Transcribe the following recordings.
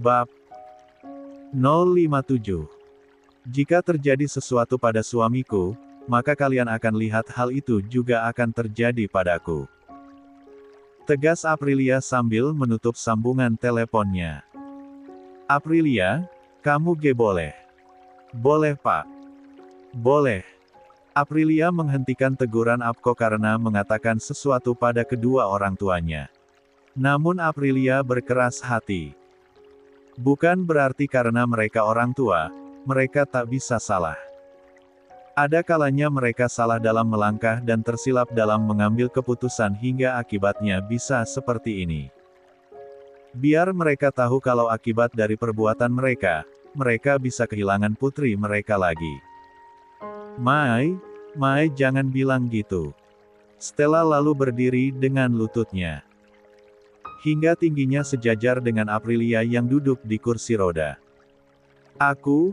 Bab 057. Jika terjadi sesuatu pada suamiku, maka kalian akan lihat hal itu juga akan terjadi padaku. Tegas Aprilia sambil menutup sambungan teleponnya. Aprilia, kamu boleh. Boleh Pak. Boleh. Aprilia menghentikan teguran Apko karena mengatakan sesuatu pada kedua orang tuanya. Namun Aprilia berkeras hati. Bukan berarti karena mereka orang tua, mereka tak bisa salah. Ada kalanya mereka salah dalam melangkah dan tersilap dalam mengambil keputusan hingga akibatnya bisa seperti ini. Biar mereka tahu kalau akibat dari perbuatan mereka, mereka bisa kehilangan putri mereka lagi. Mai jangan bilang gitu. Stella lalu berdiri dengan lututnya hingga tingginya sejajar dengan Aprilia yang duduk di kursi roda. Aku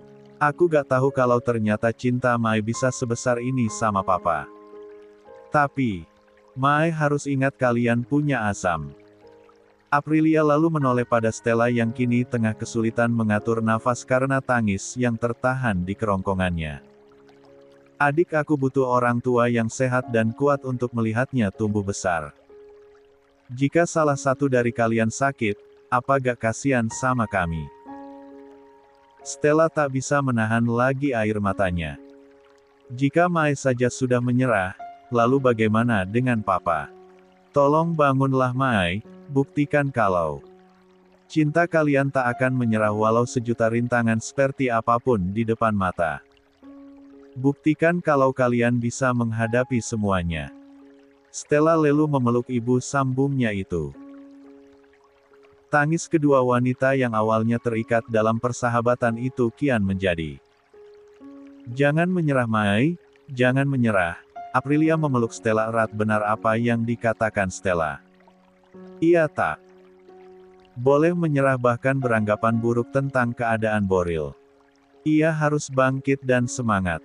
gak tahu kalau ternyata cinta Mai bisa sebesar ini sama papa. Tapi, Mai harus ingat kalian punya Asam. Aprilia lalu menoleh pada Stella yang kini tengah kesulitan mengatur nafas karena tangis yang tertahan di kerongkongannya. Adik aku butuh orang tua yang sehat dan kuat untuk melihatnya tumbuh besar. Jika salah satu dari kalian sakit, apa gak kasihan sama kami? Stella tak bisa menahan lagi air matanya. Jika Mai saja sudah menyerah, lalu bagaimana dengan papa? Tolong bangunlah Mai, buktikan kalau cinta kalian tak akan menyerah walau sejuta rintangan seperti apapun di depan mata. Buktikan kalau kalian bisa menghadapi semuanya. Stella lalu memeluk ibu sambungnya itu. Tangis kedua wanita yang awalnya terikat dalam persahabatan itu kian menjadi. Jangan menyerah Mai, jangan menyerah. Aprilia memeluk Stella erat. Benar apa yang dikatakan Stella. Ia tak boleh menyerah bahkan beranggapan buruk tentang keadaan Boril. Ia harus bangkit dan semangat.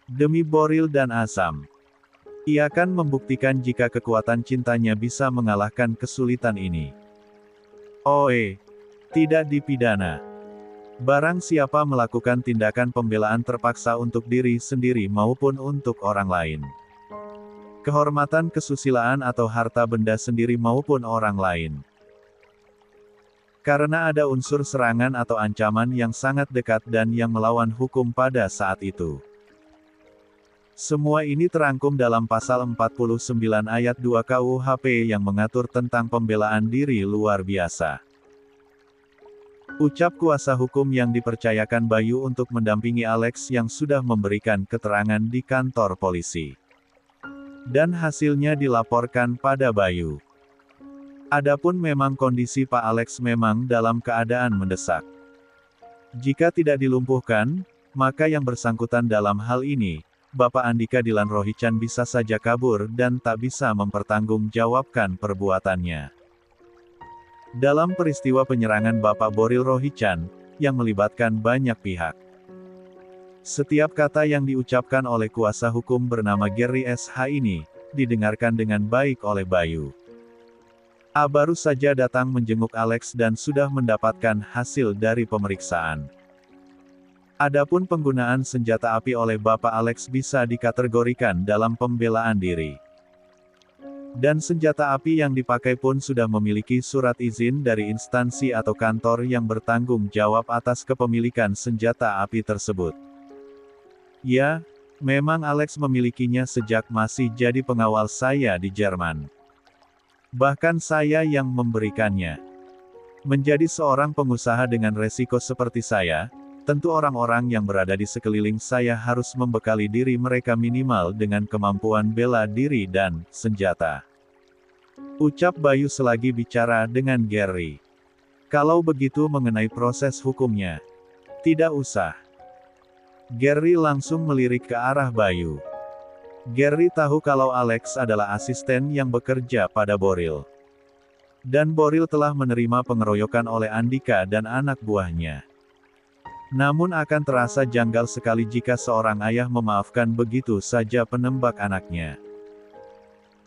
Demi Boril dan Asam. Ia akan membuktikan jika kekuatan cintanya bisa mengalahkan kesulitan ini. Tidak dipidana. Barang siapa melakukan tindakan pembelaan terpaksa untuk diri sendiri maupun untuk orang lain. Kehormatan kesusilaan atau harta benda sendiri maupun orang lain. Karena ada unsur serangan atau ancaman yang sangat dekat dan yang melawan hukum pada saat itu. Semua ini terangkum dalam pasal 49 ayat 2 KUHP yang mengatur tentang pembelaan diri luar biasa. Ucap kuasa hukum yang dipercayakan Bayu untuk mendampingi Alex yang sudah memberikan keterangan di kantor polisi. Dan hasilnya dilaporkan pada Bayu. Adapun memang kondisi Pak Alex memang dalam keadaan mendesak. Jika tidak dilumpuhkan, maka yang bersangkutan dalam hal ini, Bapak Andika Dilan Rohichan bisa saja kabur dan tak bisa mempertanggungjawabkan perbuatannya. Dalam peristiwa penyerangan Bapak Boril Rohichan, yang melibatkan banyak pihak. Setiap kata yang diucapkan oleh kuasa hukum bernama Gary SH ini, didengarkan dengan baik oleh Bayu. A baru saja datang menjenguk Alex dan sudah mendapatkan hasil dari pemeriksaan. Adapun penggunaan senjata api oleh Bapak Alex bisa dikategorikan dalam pembelaan diri. Dan senjata api yang dipakai pun sudah memiliki surat izin dari instansi atau kantor yang bertanggung jawab atas kepemilikan senjata api tersebut. Ya, memang Alex memilikinya sejak masih jadi pengawal saya di Jerman. Bahkan saya yang memberikannya. Menjadi seorang pengusaha dengan resiko seperti saya, tentu orang-orang yang berada di sekeliling saya harus membekali diri mereka minimal dengan kemampuan bela diri dan senjata. Ucap Bayu selagi bicara dengan Gary. Kalau begitu mengenai proses hukumnya. Tidak usah. Gary langsung melirik ke arah Bayu. Gary tahu kalau Alex adalah asisten yang bekerja pada Boril. Dan Boril telah menerima pengeroyokan oleh Andika dan anak buahnya. Namun akan terasa janggal sekali jika seorang ayah memaafkan begitu saja penembak anaknya.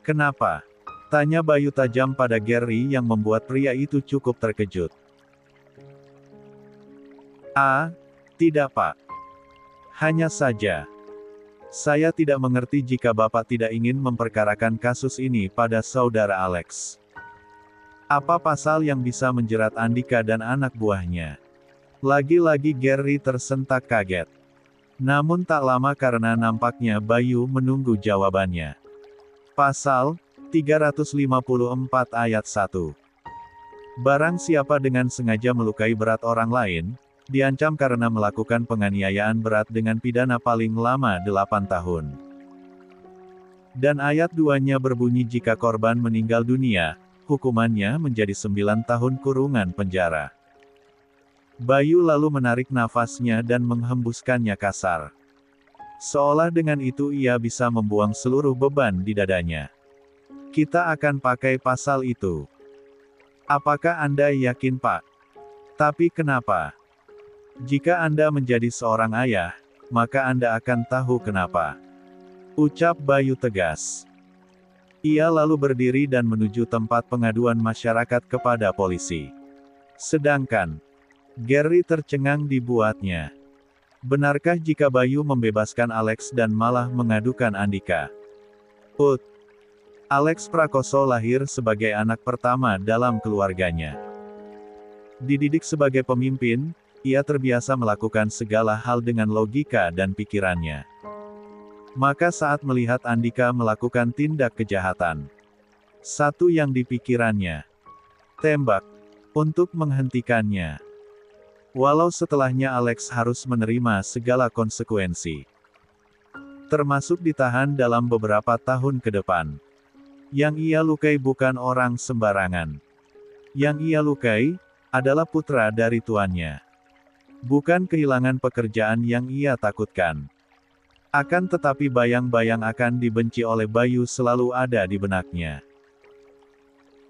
Kenapa? Tanya Bayu tajam pada Gary yang membuat pria itu cukup terkejut. Ah, tidak Pak. Hanya saja, saya tidak mengerti jika Bapak tidak ingin memperkarakan kasus ini pada saudara Alex. Apa pasal yang bisa menjerat Andika dan anak buahnya? Lagi-lagi Gary tersentak kaget. Namun tak lama karena nampaknya Bayu menunggu jawabannya. Pasal 354 ayat 1. Barang siapa dengan sengaja melukai berat orang lain, diancam karena melakukan penganiayaan berat dengan pidana paling lama 8 tahun. Dan ayat 2-nya berbunyi jika korban meninggal dunia, hukumannya menjadi 9 tahun kurungan penjara. Bayu lalu menarik nafasnya dan menghembuskannya kasar. Seolah dengan itu ia bisa membuang seluruh beban di dadanya. Kita akan pakai pasal itu. Apakah Anda yakin, Pak? Tapi kenapa? Jika Anda menjadi seorang ayah, maka Anda akan tahu kenapa. Ucap Bayu tegas. Ia lalu berdiri dan menuju tempat pengaduan masyarakat kepada polisi. Sedangkan Gary tercengang dibuatnya. Benarkah jika Bayu membebaskan Alex dan malah mengadukan Andika? Alex Prakoso lahir sebagai anak pertama dalam keluarganya. Dididik sebagai pemimpin, ia terbiasa melakukan segala hal dengan logika dan pikirannya. Maka saat melihat Andika melakukan tindak kejahatan, satu yang dipikirannya, tembak, untuk menghentikannya. Walau setelahnya Alex harus menerima segala konsekuensi. Termasuk ditahan dalam beberapa tahun ke depan. Yang ia lukai bukan orang sembarangan. Yang ia lukai, adalah putra dari tuannya. Bukan kehilangan pekerjaan yang ia takutkan. Akan tetapi bayang-bayang akan dibenci oleh Bayu selalu ada di benaknya.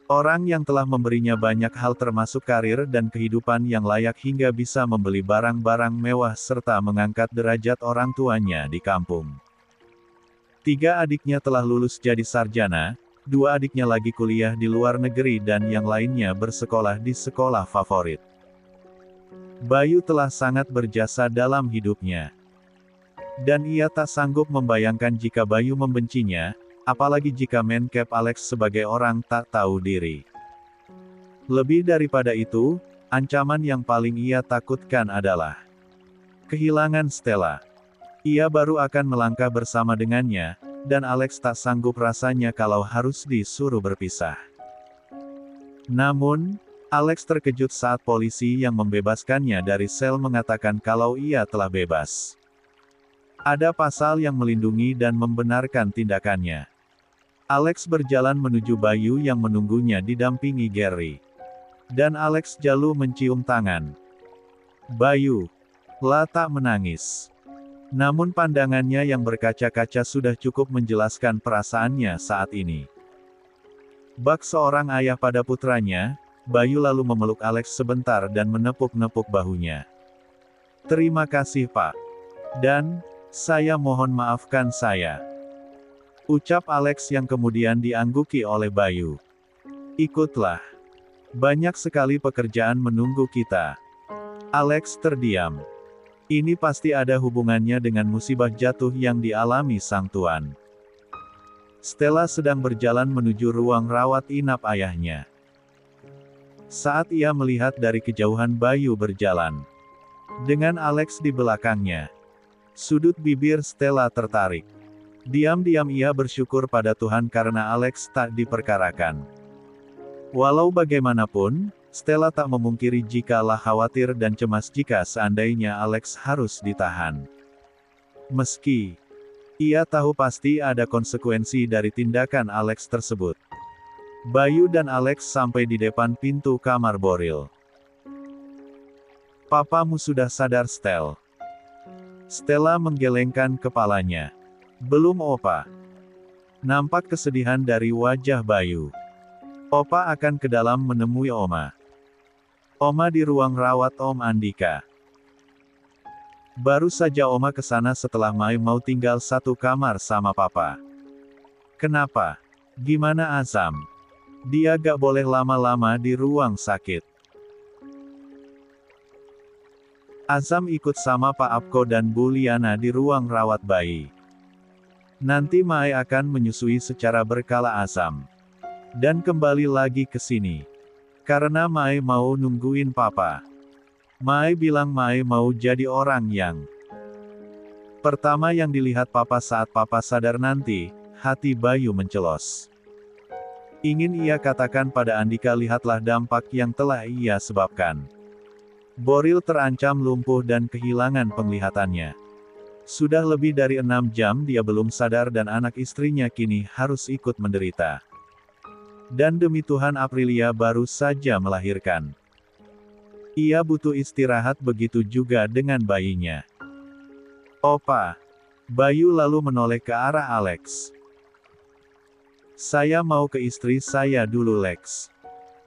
Orang yang telah memberinya banyak hal termasuk karir dan kehidupan yang layak hingga bisa membeli barang-barang mewah serta mengangkat derajat orang tuanya di kampung. 3 adiknya telah lulus jadi sarjana, 2 adiknya lagi kuliah di luar negeri dan yang lainnya bersekolah di sekolah favorit. Bayu telah sangat berjasa dalam hidupnya. Dan ia tak sanggup membayangkan jika Bayu membencinya, apalagi jika Menkep Alex sebagai orang tak tahu diri. Lebih daripada itu, ancaman yang paling ia takutkan adalah kehilangan Stella. Ia baru akan melangkah bersama dengannya, dan Alex tak sanggup rasanya kalau harus disuruh berpisah. Namun, Alex terkejut saat polisi yang membebaskannya dari sel mengatakan kalau ia telah bebas. Ada pasal yang melindungi dan membenarkan tindakannya. Alex berjalan menuju Bayu yang menunggunya didampingi Gary. Dan Alex jalu mencium tangan Bayu. Lah tak menangis. Namun pandangannya yang berkaca-kaca sudah cukup menjelaskan perasaannya saat ini. Bak seorang ayah pada putranya, Bayu lalu memeluk Alex sebentar dan menepuk-nepuk bahunya. Terima kasih Pak. Dan, saya mohon maafkan saya. Ucap Alex yang kemudian diangguki oleh Bayu. Ikutlah. Banyak sekali pekerjaan menunggu kita. Alex terdiam. Ini pasti ada hubungannya dengan musibah jatuh yang dialami sang tuan. Stella sedang berjalan menuju ruang rawat inap ayahnya. Saat ia melihat dari kejauhan Bayu berjalan dengan Alex di belakangnya, sudut bibir Stella tertarik. Diam-diam ia bersyukur pada Tuhan karena Alex tak diperkarakan. Walau bagaimanapun, Stella tak memungkiri jikalah khawatir dan cemas jika seandainya Alex harus ditahan. Meski ia tahu pasti ada konsekuensi dari tindakan Alex tersebut. Bayu dan Alex sampai di depan pintu kamar Boril. Papamu sudah sadar, Stel? Stella menggelengkan kepalanya. Belum Opa. Nampak kesedihan dari wajah Bayu. Opa akan ke dalam menemui Oma. Oma di ruang rawat Om Andika. Baru saja Oma ke sana setelah Mai mau tinggal satu kamar sama Papa. Kenapa? Gimana Azam? Dia gak boleh lama-lama di ruang sakit. Azam ikut sama Pak Apko dan Bu Liana di ruang rawat bayi. Nanti Mai akan menyusui secara berkala Azam. Dan kembali lagi ke sini. Karena Mai mau nungguin Papa. Mai bilang Mai mau jadi orang yang pertama yang dilihat Papa saat Papa sadar nanti. Hati Bayu mencelos. Ingin ia katakan pada Andika, lihatlah dampak yang telah ia sebabkan. Boril terancam lumpuh dan kehilangan penglihatannya. Sudah lebih dari 6 jam dia belum sadar dan anak istrinya kini harus ikut menderita. Dan demi Tuhan Aprilia baru saja melahirkan. Ia butuh istirahat, begitu juga dengan bayinya. Opa. Bayu lalu menoleh ke arah Alex. Saya mau ke istri saya dulu, Lex.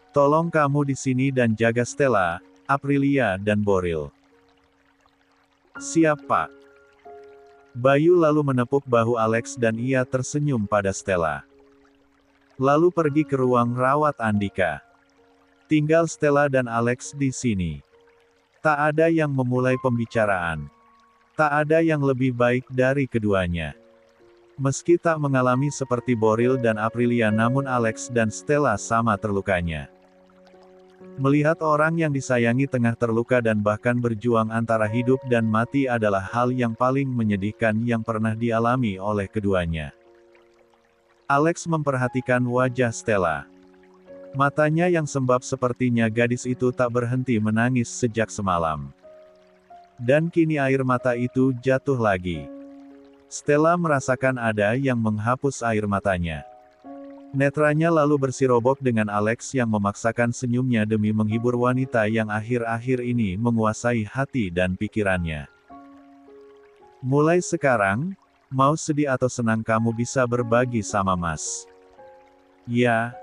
Tolong kamu di sini dan jaga Stella, Aprilia dan Boril. Siap, Pak. Bayu lalu menepuk bahu Alex dan ia tersenyum pada Stella. Lalu pergi ke ruang rawat Andika. Tinggal Stella dan Alex di sini. Tak ada yang memulai pembicaraan. Tak ada yang lebih baik dari keduanya. Meski tak mengalami seperti Boril dan Aprilia, namun Alex dan Stella sama terlukanya. Melihat orang yang disayangi tengah terluka dan bahkan berjuang antara hidup dan mati adalah hal yang paling menyedihkan yang pernah dialami oleh keduanya. Alex memperhatikan wajah Stella. Matanya yang sembab sepertinya gadis itu tak berhenti menangis sejak semalam. Dan kini air mata itu jatuh lagi. Stella merasakan ada yang menghapus air matanya. Netranya lalu bersirobok dengan Alex yang memaksakan senyumnya demi menghibur wanita yang akhir-akhir ini menguasai hati dan pikirannya. Mulai sekarang, mau sedih atau senang kamu bisa berbagi sama Mas. Ya.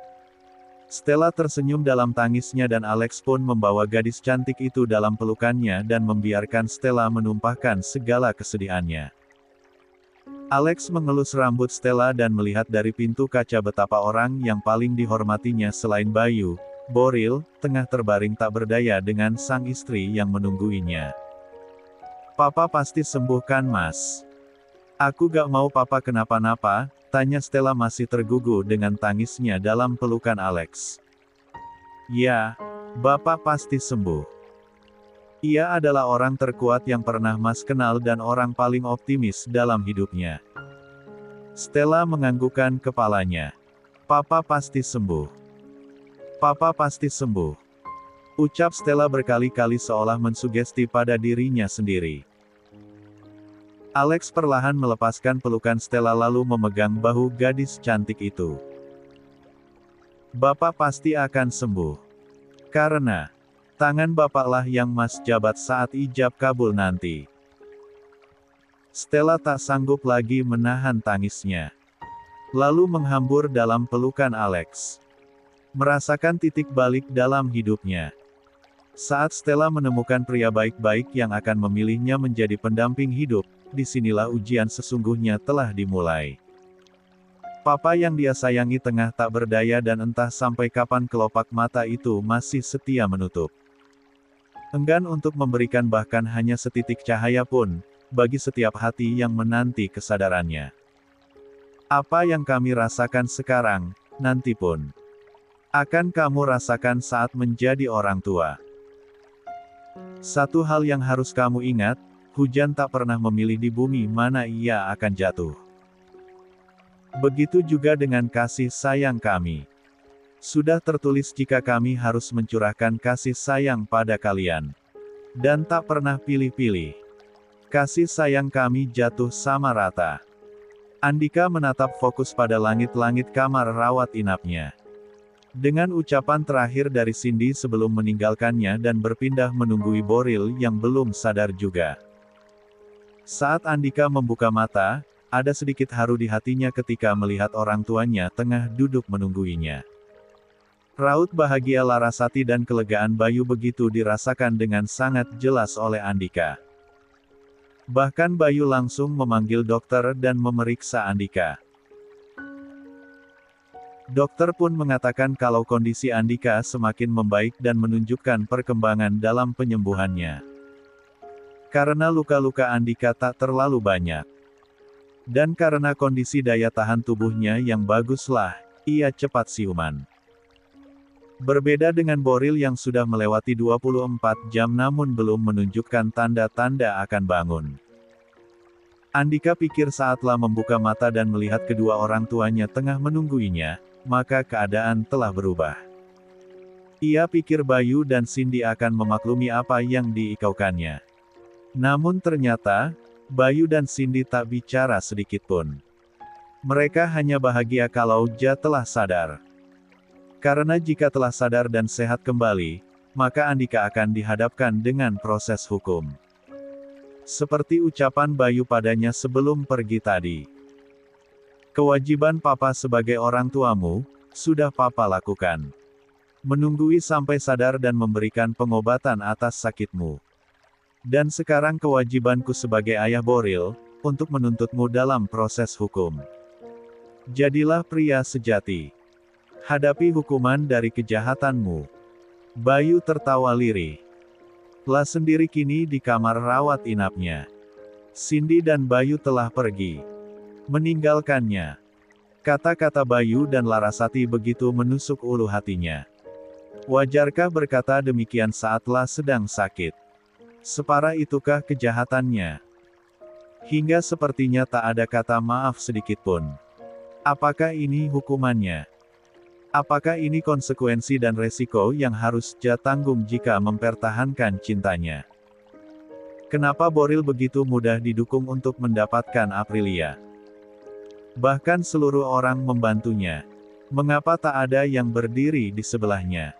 Stella tersenyum dalam tangisnya dan Alex pun membawa gadis cantik itu dalam pelukannya dan membiarkan Stella menumpahkan segala kesedihannya. Alex mengelus rambut Stella dan melihat dari pintu kaca betapa orang yang paling dihormatinya selain Bayu, Boril, tengah terbaring tak berdaya dengan sang istri yang menungguinya. Papa pasti sembuh kan, Mas? Aku gak mau Papa kenapa-napa, tanya Stella masih tergugu dengan tangisnya dalam pelukan Alex. Ya, Bapak pasti sembuh. Ia adalah orang terkuat yang pernah Mas kenal dan orang paling optimis dalam hidupnya. Stella menganggukkan kepalanya. Papa pasti sembuh. Papa pasti sembuh. Ucap Stella berkali-kali seolah mensugesti pada dirinya sendiri. Alex perlahan melepaskan pelukan Stella lalu memegang bahu gadis cantik itu. Bapak pasti akan sembuh. Karena tangan Bapaklah yang Mas jabat saat ijab kabul nanti. Stella tak sanggup lagi menahan tangisnya. Lalu menghambur dalam pelukan Alex. Merasakan titik balik dalam hidupnya. Saat Stella menemukan pria baik-baik yang akan memilihnya menjadi pendamping hidup, disinilah ujian sesungguhnya telah dimulai. Papa yang dia sayangi tengah tak berdaya dan entah sampai kapan kelopak mata itu masih setia menutup. Enggan untuk memberikan bahkan hanya setitik cahaya pun, bagi setiap hati yang menanti kesadarannya. Apa yang kami rasakan sekarang, nanti pun akan kamu rasakan saat menjadi orang tua. Satu hal yang harus kamu ingat, hujan tak pernah memilih di bumi mana ia akan jatuh. Begitu juga dengan kasih sayang kami. Sudah tertulis jika kami harus mencurahkan kasih sayang pada kalian. Dan tak pernah pilih-pilih. Kasih sayang kami jatuh sama rata. Andika menatap fokus pada langit-langit kamar rawat inapnya. Dengan ucapan terakhir dari Cindy sebelum meninggalkannya dan berpindah menunggui Boril yang belum sadar juga. Saat Andika membuka mata, ada sedikit haru di hatinya ketika melihat orang tuanya tengah duduk menungguinya. Raut bahagia Larasati dan kelegaan Bayu begitu dirasakan dengan sangat jelas oleh Andika. Bahkan Bayu langsung memanggil dokter dan memeriksa Andika. Dokter pun mengatakan kalau kondisi Andika semakin membaik dan menunjukkan perkembangan dalam penyembuhannya. Karena luka-luka Andika tak terlalu banyak. Dan karena kondisi daya tahan tubuhnya yang baguslah, ia cepat siuman. Berbeda dengan Boril yang sudah melewati 24 jam namun belum menunjukkan tanda-tanda akan bangun. Andika pikir saatlah membuka mata dan melihat kedua orang tuanya tengah menungguinya, maka keadaan telah berubah. Ia pikir Bayu dan Cindy akan memaklumi apa yang diikaukannya. Namun ternyata, Bayu dan Cindy tak bicara sedikitpun. Mereka hanya bahagia kalau Ja telah sadar. Karena jika telah sadar dan sehat kembali, maka Andika akan dihadapkan dengan proses hukum. Seperti ucapan Bayu padanya sebelum pergi tadi. Kewajiban Papa sebagai orang tuamu, sudah Papa lakukan. Menunggui sampai sadar dan memberikan pengobatan atas sakitmu. Dan sekarang kewajibanku sebagai ayah Boril, untuk menuntutmu dalam proses hukum. Jadilah pria sejati. Hadapi hukuman dari kejahatanmu. Bayu tertawa lirih. La sendiri kini di kamar rawat inapnya. Cindy dan Bayu telah pergi. Meninggalkannya. Kata-kata Bayu dan Larasati begitu menusuk ulu hatinya. Wajarkah berkata demikian saat La sedang sakit? Separah itukah kejahatannya? Hingga sepertinya tak ada kata maaf sedikitpun. Apakah ini hukumannya? Apakah ini konsekuensi dan resiko yang harus Ja tanggung jika mempertahankan cintanya? Kenapa Boril begitu mudah didukung untuk mendapatkan Aprilia? Bahkan seluruh orang membantunya. Mengapa tak ada yang berdiri di sebelahnya?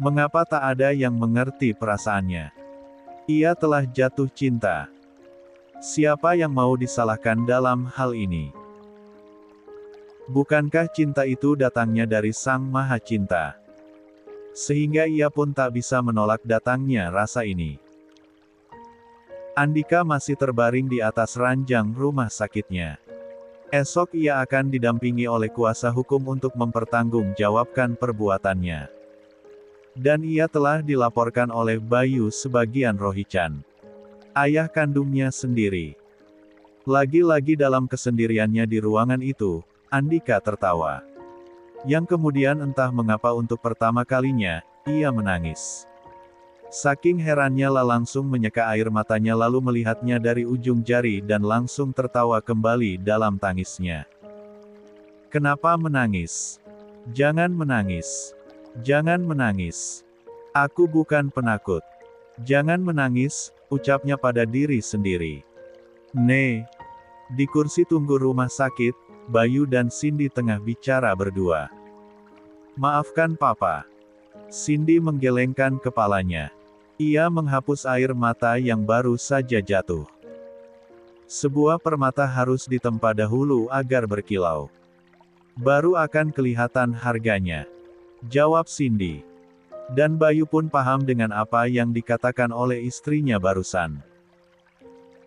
Mengapa tak ada yang mengerti perasaannya? Ia telah jatuh cinta. Siapa yang mau disalahkan dalam hal ini? Bukankah cinta itu datangnya dari Sang Maha Cinta? Sehingga ia pun tak bisa menolak datangnya rasa ini. Andika masih terbaring di atas ranjang rumah sakitnya. Esok ia akan didampingi oleh kuasa hukum untuk mempertanggungjawabkan perbuatannya. Dan ia telah dilaporkan oleh Bayu sebagian Rohichan, ayah kandungnya sendiri. Lagi-lagi dalam kesendiriannya di ruangan itu, Andika tertawa. Yang kemudian entah mengapa untuk pertama kalinya, ia menangis. Saking herannya La langsung menyeka air matanya lalu melihatnya dari ujung jari dan langsung tertawa kembali dalam tangisnya. Kenapa menangis? Jangan menangis. Jangan menangis. Aku bukan penakut. Jangan menangis, ucapnya pada diri sendiri. Di kursi tunggu rumah sakit, Bayu dan Cindy tengah bicara berdua. Maafkan Papa. Cindy menggelengkan kepalanya. Ia menghapus air mata yang baru saja jatuh. Sebuah permata harus ditempa dahulu agar berkilau. Baru akan kelihatan harganya. Jawab Cindy. Dan Bayu pun paham dengan apa yang dikatakan oleh istrinya barusan.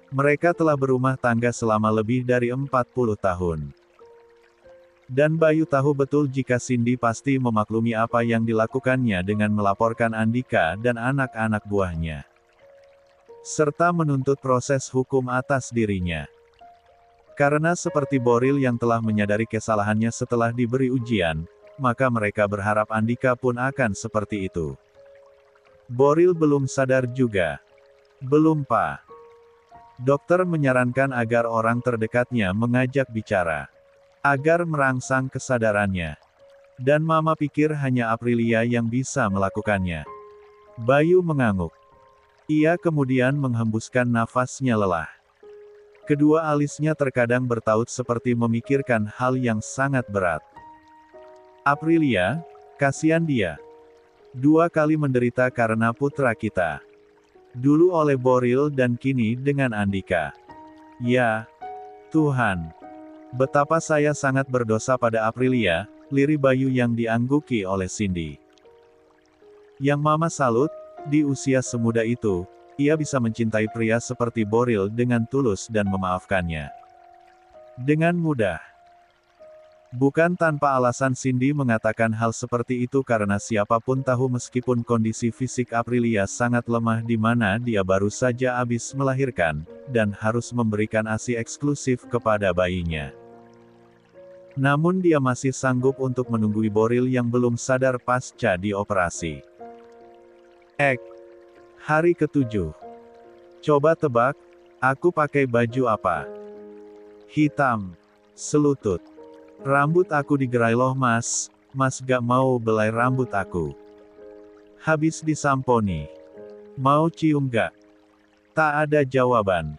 Mereka telah berumah tangga selama lebih dari 40 tahun. Dan Bayu tahu betul jika Cindy pasti memaklumi apa yang dilakukannya dengan melaporkan Andika dan anak-anak buahnya. Serta menuntut proses hukum atas dirinya. Karena seperti Boril yang telah menyadari kesalahannya setelah diberi ujian, maka mereka berharap Andika pun akan seperti itu. Boril belum sadar juga. Belum Pak. Dokter menyarankan agar orang terdekatnya mengajak bicara. Agar merangsang kesadarannya. Dan Mama pikir hanya Aprilia yang bisa melakukannya. Bayu mengangguk. Ia kemudian menghembuskan nafasnya lelah. Kedua alisnya terkadang bertaut seperti memikirkan hal yang sangat berat. Aprilia, kasihan dia. 2 kali menderita karena putra kita. Dulu oleh Boril dan kini dengan Andika. Ya, Tuhan. Betapa saya sangat berdosa pada Aprilia, lirih Bayu yang diangguki oleh Cindy. Yang Mama salut, di usia semuda itu, ia bisa mencintai pria seperti Boril dengan tulus dan memaafkannya. Dengan mudah. Bukan tanpa alasan Cindy mengatakan hal seperti itu karena siapapun tahu meskipun kondisi fisik Aprilia sangat lemah di mana dia baru saja habis melahirkan, dan harus memberikan ASI eksklusif kepada bayinya. Namun dia masih sanggup untuk menunggui Boril yang belum sadar pasca dioperasi. Hari ke-7. Coba tebak, aku pakai baju apa? Hitam. Selutut. Rambut aku digerai loh mas gak mau belai rambut aku. Habis disamponi. Mau cium gak? Tak ada jawaban.